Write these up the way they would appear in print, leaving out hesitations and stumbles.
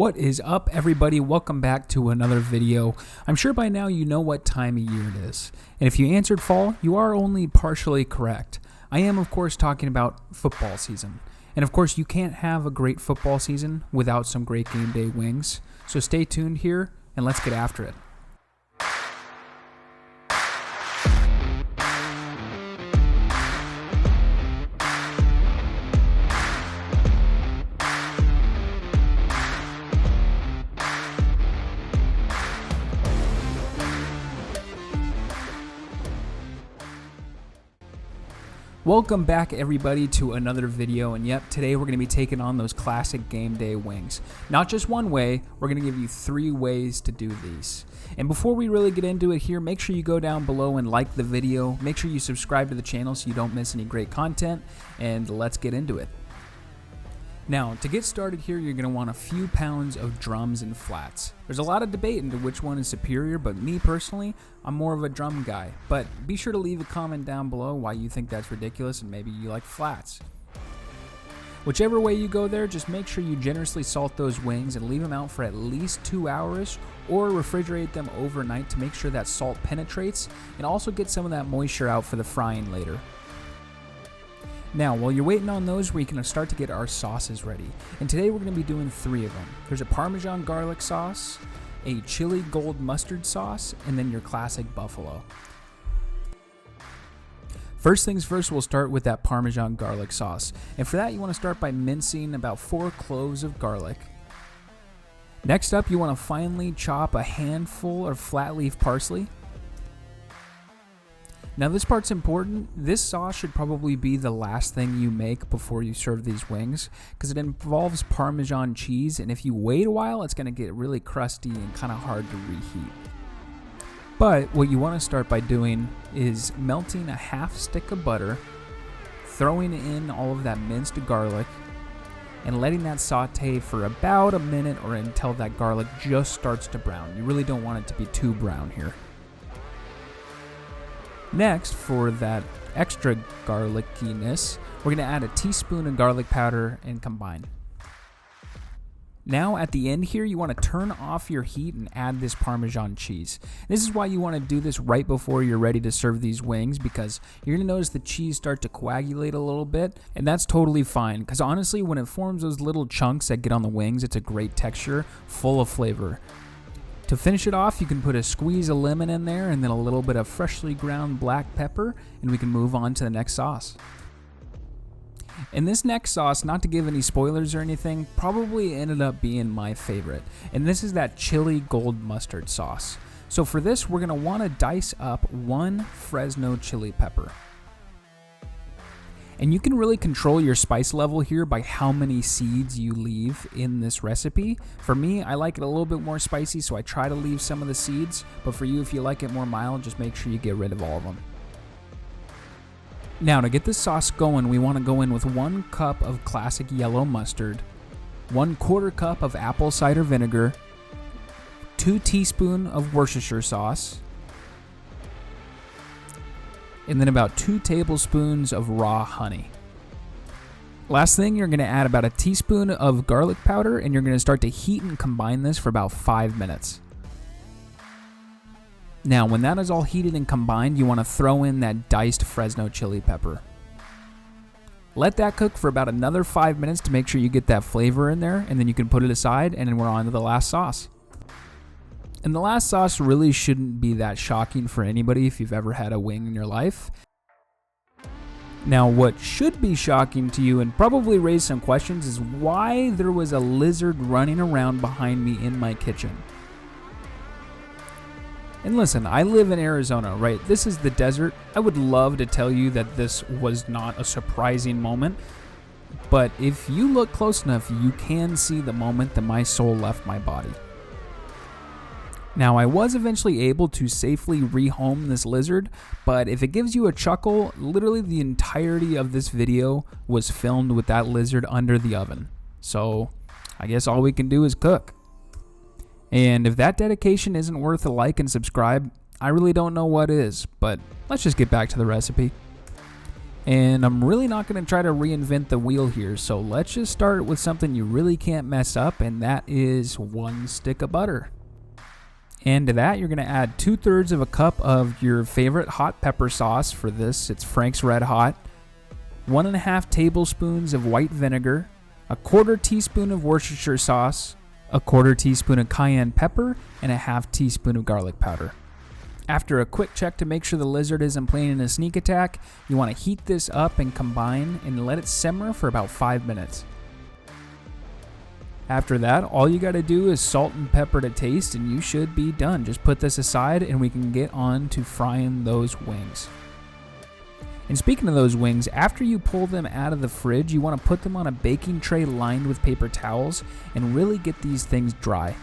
What is up, everybody? Welcome back to another video. I'm sure by now you know what time of year it is. And if you answered fall, you are only partially correct. I am, of course, talking about football season. And of course, you can't have a great football season without some great game day wings. So stay tuned here and let's get after it. Welcome back, everybody, to another video, and yep, today we're going to be taking on those classic game day wings. Not just one way, we're going to give you 3 ways to do these. And before we really get into it here, make sure you go down below and like the video, make sure you subscribe to the channel so you don't miss any great content, and let's get into it. Now, to get started here, you're going to want a few pounds of drums and flats. There's a lot of debate into which one is superior, but me personally, I'm more of a drum guy. But be sure to leave a comment down below why you think that's ridiculous and maybe you like flats. Whichever way you go there, just make sure you generously salt those wings and leave them out for at least 2 hours or refrigerate them overnight to make sure that salt penetrates and also get some of that moisture out for the frying later. Now, while you're waiting on those, we can start to get our sauces ready. And today we're going to be doing 3 of them. There's a Parmesan garlic sauce, a chili gold mustard sauce, and then your classic buffalo. First things first, we'll start with that Parmesan garlic sauce. And for that, you want to start by mincing about 4 cloves of garlic. Next up, you want to finely chop a handful of flat leaf parsley. Now this part's important. This sauce should probably be the last thing you make before you serve these wings because it involves Parmesan cheese, and if you wait a while, it's going to get really crusty and kind of hard to reheat. But what you want to start by doing is melting a half stick of butter, throwing in all of that minced garlic, and letting that saute for about a minute or until that garlic just starts to brown. You really don't want it to be too brown here. Next, for that extra garlickiness, we're going to add a teaspoon of garlic powder and combine. Now at the end here, you want to turn off your heat and add this Parmesan cheese. This is why you want to do this right before you're ready to serve these wings, because you're going to notice the cheese start to coagulate a little bit, and that's totally fine, because honestly, when it forms those little chunks that get on the wings, it's a great texture, full of flavor. To finish it off, you can put a squeeze of lemon in there and then a little bit of freshly ground black pepper, and we can move on to the next sauce. And this next sauce, not to give any spoilers or anything, probably ended up being my favorite. And this is that chili gold mustard sauce. So for this, we're going to want to dice up 1 Fresno chili pepper. And you can really control your spice level here by how many seeds you leave in this recipe. For me, I like it a little bit more spicy, so I try to leave some of the seeds. But for you, if you like it more mild, just make sure you get rid of all of them. Now, to get this sauce going, we want to go in with 1 cup of classic yellow mustard, 1/4 cup of apple cider vinegar, 2 teaspoons of Worcestershire sauce, and then about 2 tablespoons of raw honey. Last thing, you're going to add about a teaspoon of garlic powder, and you're going to start to heat and combine this for about 5 minutes. Now, when that is all heated and combined, you want to throw in that diced Fresno chili pepper. Let that cook for about another 5 minutes to make sure you get that flavor in there, and then you can put it aside, and then we're on to the last sauce. And the last sauce really shouldn't be that shocking for anybody if you've ever had a wing in your life. Now, what should be shocking to you and probably raise some questions is why there was a lizard running around behind me in my kitchen. And listen, I live in Arizona, right? This is the desert. I would love to tell you that this was not a surprising moment, but if you look close enough, you can see the moment that my soul left my body. Now, I was eventually able to safely rehome this lizard, but if it gives you a chuckle, literally the entirety of this video was filmed with that lizard under the oven. So, I guess all we can do is cook. And if that dedication isn't worth a like and subscribe, I really don't know what is, but let's just get back to the recipe. And I'm really not going to try to reinvent the wheel here, so let's just start with something you really can't mess up, and that is 1 stick of butter. And to that, you're going to add 2/3 of a cup of your favorite hot pepper sauce. For this, it's Frank's Red Hot, 1.5 tablespoons of white vinegar, 1/4 teaspoon of Worcestershire sauce, 1/4 teaspoon of cayenne pepper, and 1/2 teaspoon of garlic powder. After a quick check to make sure the lizard isn't planning a sneak attack, you want to heat this up and combine and let it simmer for about 5 minutes. After that, all you got to do is salt and pepper to taste and you should be done. Just put this aside and we can get on to frying those wings. And speaking of those wings, after you pull them out of the fridge, you want to put them on a baking tray lined with paper towels and really get these things dry.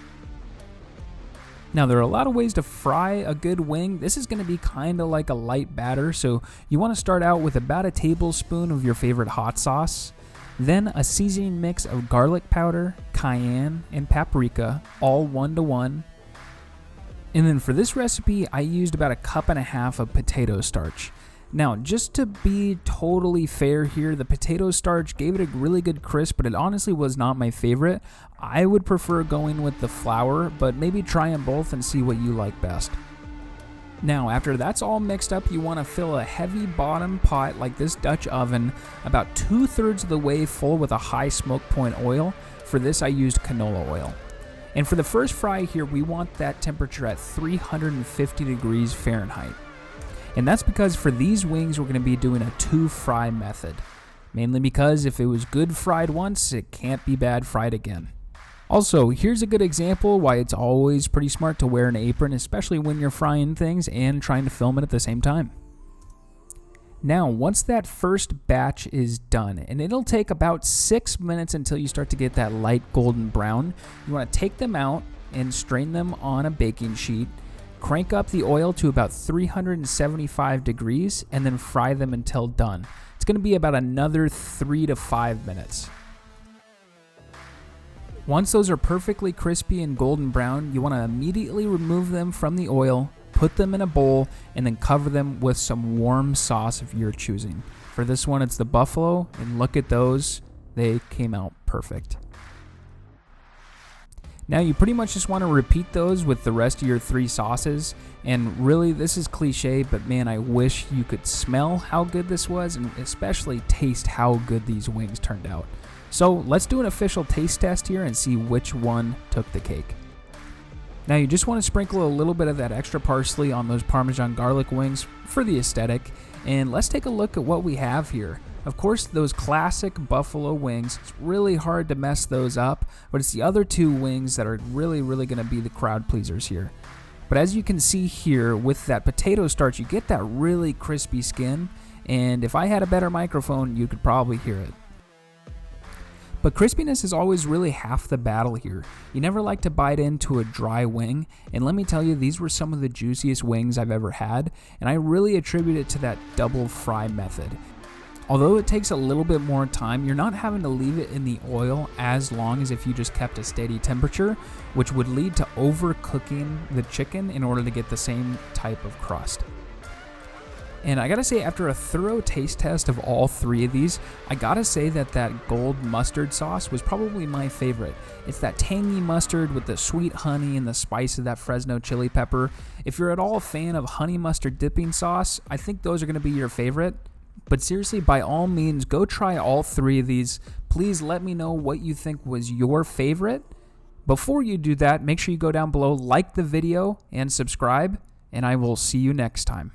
Now, there are a lot of ways to fry a good wing. This is going to be kind of like a light batter, so you want to start out with about a tablespoon of your favorite hot sauce, then a seasoning mix of garlic powder, cayenne, and paprika, all 1-to-1. And then for this recipe, I used about 1.5 cups of potato starch. Now, just to be totally fair here, the potato starch gave it a really good crisp, but it honestly was not my favorite. I would prefer going with the flour, but maybe try them both and see what you like best. Now, after that's all mixed up, you want to fill a heavy bottom pot like this Dutch oven about 2/3 of the way full with a high smoke point oil. For this, I used canola oil. And for the first fry here, we want that temperature at 350 degrees Fahrenheit. And that's because for these wings, we're going to be doing a 2-fry method. Mainly because if it was good fried once, it can't be bad fried again. Also, here's a good example why it's always pretty smart to wear an apron, especially when you're frying things and trying to film it at the same time. Now, once that first batch is done, and it'll take about 6 minutes until you start to get that light golden brown, you want to take them out and strain them on a baking sheet. Crank up the oil to about 375 degrees and then fry them until done. It's going to be about another 3 to 5 minutes. Once those are perfectly crispy and golden brown, you want to immediately remove them from the oil, put them in a bowl, and then cover them with some warm sauce of your choosing. For this one, it's the buffalo, and look at those. They came out perfect. Now you pretty much just want to repeat those with the rest of your 3 sauces, and really this is cliche, but man, I wish you could smell how good this was and especially taste how good these wings turned out. So let's do an official taste test here and see which one took the cake. Now you just want to sprinkle a little bit of that extra parsley on those Parmesan garlic wings for the aesthetic, and let's take a look at what we have here. Of course, those classic buffalo wings, it's really hard to mess those up, but it's the other 2 wings that are really going to be the crowd pleasers here. But as you can see here, with that potato starch, you get that really crispy skin, and if I had a better microphone, you could probably hear it. But crispiness is always really half the battle here. You never like to bite into a dry wing, and let me tell you, these were some of the juiciest wings I've ever had, and I really attribute it to that double fry method. Although it takes a little bit more time, you're not having to leave it in the oil as long as if you just kept a steady temperature, which would lead to overcooking the chicken in order to get the same type of crust. And I gotta say, after a thorough taste test of all 3 of these, I gotta say that gold mustard sauce was probably my favorite. It's that tangy mustard with the sweet honey and the spice of that Fresno chili pepper. If you're at all a fan of honey mustard dipping sauce, I think those are gonna be your favorite. But seriously, by all means, go try all 3 of these. Please let me know what you think was your favorite. Before you do that, make sure you go down below, like the video, and subscribe, and I will see you next time.